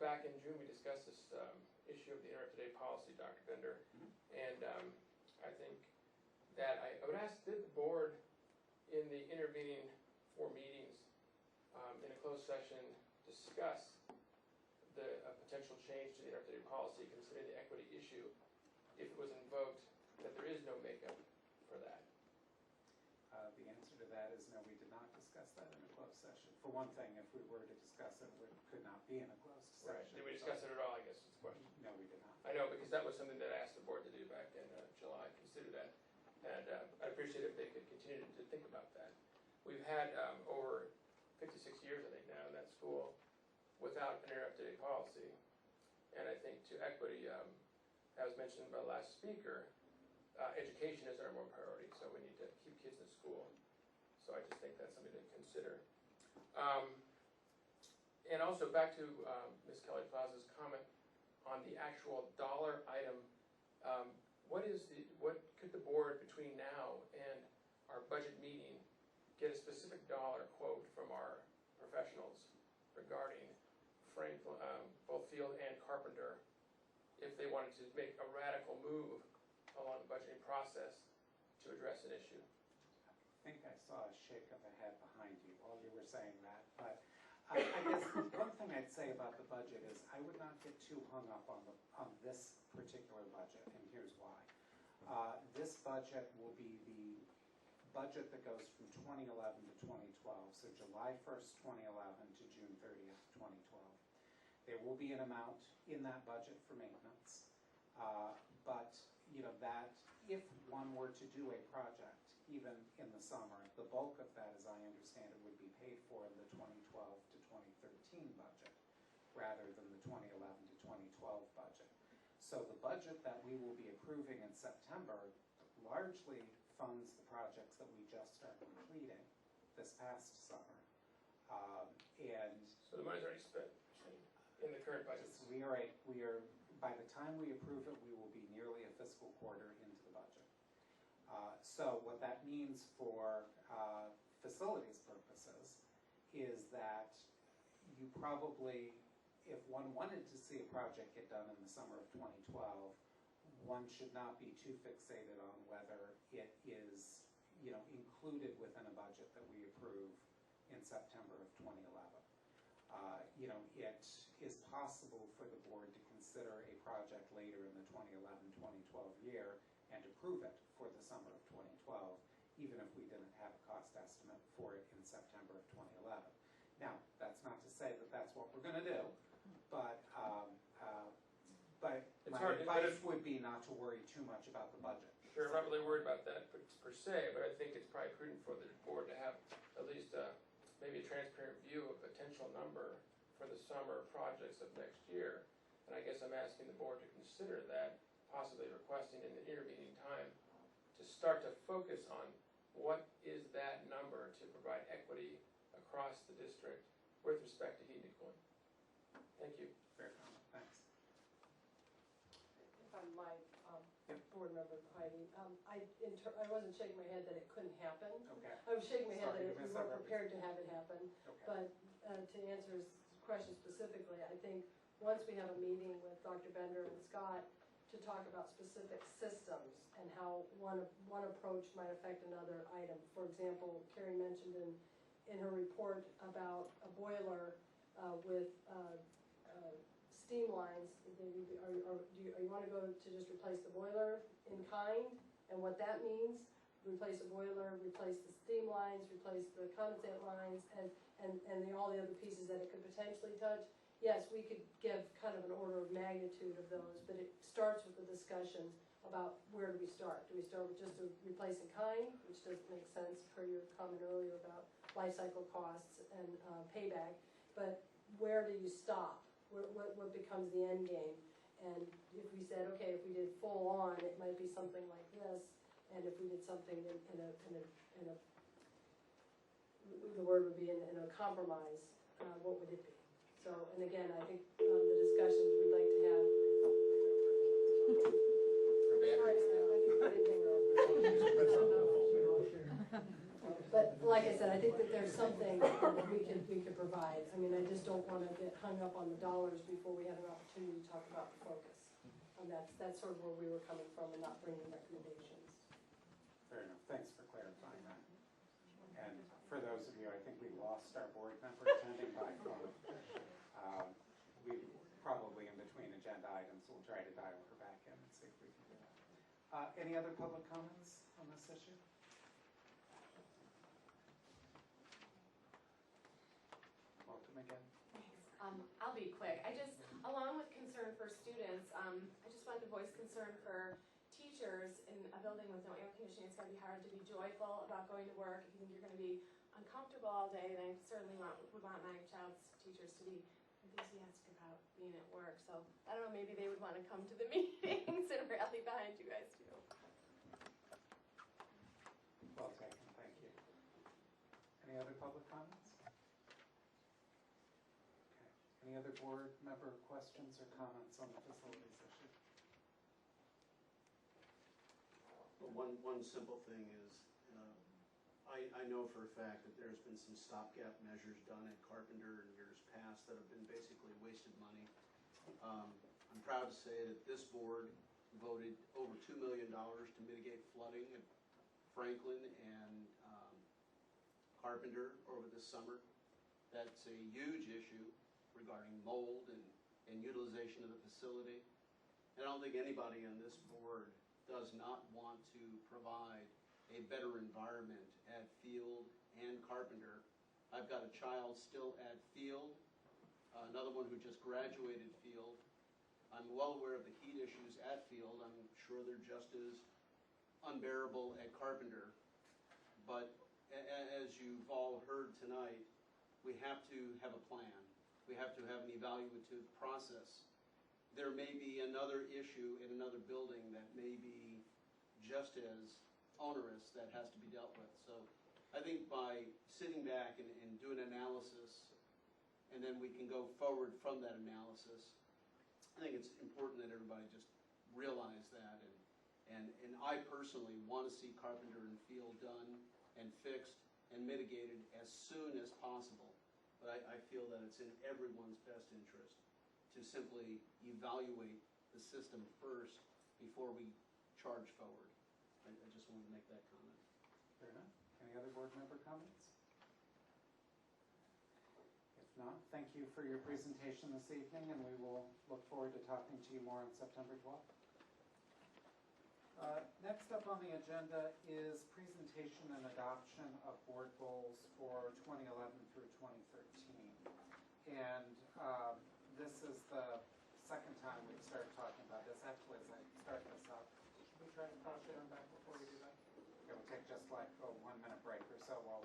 back in June, we discussed this issue of the interrupted day policy, Dr. Bender, and I think that I would ask, did the board in the intervening 4 meetings in a closed session discuss the potential change to the interrupted day policy considering the equity issue if it was invoked that there is no makeup for that? The answer to that is no, we did not discuss that in a closed session. For one thing, if we were to discuss it, it could not be in a closed session. Right. Did we discuss it at all, I guess is the question. No, we did not. I know, because that was something that I asked the board to do back in July, consider that. And I'd appreciate it if they could continue to think about that. We've had over 56 years, I think, now in that school without an interrupted day policy. And I think to equity, as mentioned by the last speaker, education is our more priority, so we need to keep kids in school. So I just think that's something to consider. And also back to Ms. Kelly Plaza's comment on the actual dollar item. What could the board between now and our budget meeting get a specific dollar quote from our professionals regarding frame, both field and carpenter, if they wanted to make a radical move along the budgeting process to address an issue? I think I saw a shake of a head behind you while you were saying that. But I guess one thing I'd say about the budget is I would not get too hung up on this particular budget, and here's why. This budget will be the budget that goes from 2011 to 2012, so July 1st, 2011 to June 30th, 2012. There will be an amount in that budget for maintenance, but you know that if one were to do a project, even in the summer, the bulk of that, as I understand it, would be paid for in the 2012 to 2013 budget, rather than the 2011 to 2012 budget. So the budget that we will be approving in September largely funds the projects that we just started completing this past summer. So the money's already spent in the current budget? We are, by the time we approve it, we will be nearly a fiscal quarter into the budget. So what that means for facilities purposes is that you probably, if one wanted to see a project get done in the summer of 2012, one should not be too fixated on whether it is, you know, included within a budget that we approve in September of 2011. You know, it is possible for the board to consider a project later in the 2011-2012 year and approve it for the summer of 2012, even if we didn't have a cost estimate for it in September of 2011. Now, that's not to say that that's what we're going to do, but my advice would be not to worry too much about the budget. Sure, I'm not really worried about that per se, but I think it's probably prudent for the board to have at least maybe a transparent view of a potential number for the summer projects of next year. And I guess I'm asking the board to consider that, possibly requesting in the intervening time to start to focus on what is that number to provide equity across the district with respect to heat and cooling. Thank you. Fair comment. Thanks. If I might, board member Heidi, I wasn't shaking my head that it couldn't happen. Okay. I was shaking my head that we weren't were prepared to have it happen. Okay. But to answer his question specifically, I think once we have a meeting with Dr. Bender and Scott to talk about specific systems and how one approach might affect another item. For example, Carrie mentioned in her report about a boiler with steam lines. Do you want to go to just replace the boiler in kind, and what that means? Replace the boiler, replace the steam lines, replace the condensate lines, and all the other pieces that it could potentially touch. Yes, we could give kind of an order of magnitude of those, but it starts with the discussions about where do we start. Do we start with just a replace in kind, which doesn't make sense per your comment earlier about life cycle costs and payback, but where do you stop? What becomes the end game? And if we said, okay, if we did full on, it might be something like this, and if we did something in a the word would be in a compromise, what would it be? So, and again, I think the discussions we'd like to have. But like I said, I think that there's something that we could provide. I mean, I just don't wanna get hung up on the dollars before we have an opportunity to talk about the focus. And that's sort of where we were coming from and not bringing recommendations. Fair enough, thanks for clarifying that. And for those of you, I think we lost our board member attending by phone. We probably in between agenda items, we'll try to dial her back in and see if we can do that. Any other public comments on this issue? Welcome again. Thanks. I'll be quick. Along with concern for students, I just wanted to voice concern for teachers in a building with no air conditioning. It's going to be hard to be joyful about going to work if you think you're going to be uncomfortable all day. And I certainly would want my child's teachers to be enthusiastic about being at work. So I don't know, maybe they would want to come to the meetings and rally behind you guys too. Well taken, thank you. Any other public comments? Okay. Any other board member questions or comments on the facilities issue? Well, one simple thing is, I know for a fact that there's been some stopgap measures done at Carpenter in years past that have been basically wasted money. I'm proud to say that this board voted over $2 million to mitigate flooding at Franklin and Carpenter over this summer. That's a huge issue regarding mold and utilization of the facility. And I don't think anybody on this board does not want to provide a better environment at Field and Carpenter. I've got a child still at Field, another one who just graduated Field. I'm well aware of the heat issues at Field. I'm sure they're just as unbearable at Carpenter. But as you've all heard tonight, we have to have a plan. We have to have an evaluative process. There may be another issue in another building that may be just as onerous that has to be dealt with. So I think by sitting back and doing an analysis, and then we can go forward from that analysis, I think it's important that everybody just realize that. And I personally want to see Carpenter and Field done and fixed and mitigated as soon as possible. But I feel that it's in everyone's best interest to simply evaluate the system first before we charge forward. I just wanted to make that comment. Fair enough. Any other board member comments? If not, thank you for your presentation this evening, and we will look forward to talking to you more on September 12th. Next up on the agenda is presentation and adoption of board goals for 2011 through 2013. And this is the second time we've started talking about this. Actually, as I start this up, should we try to call Sharon back before we do that? Okay, we'll take just like a 1 minute break or so while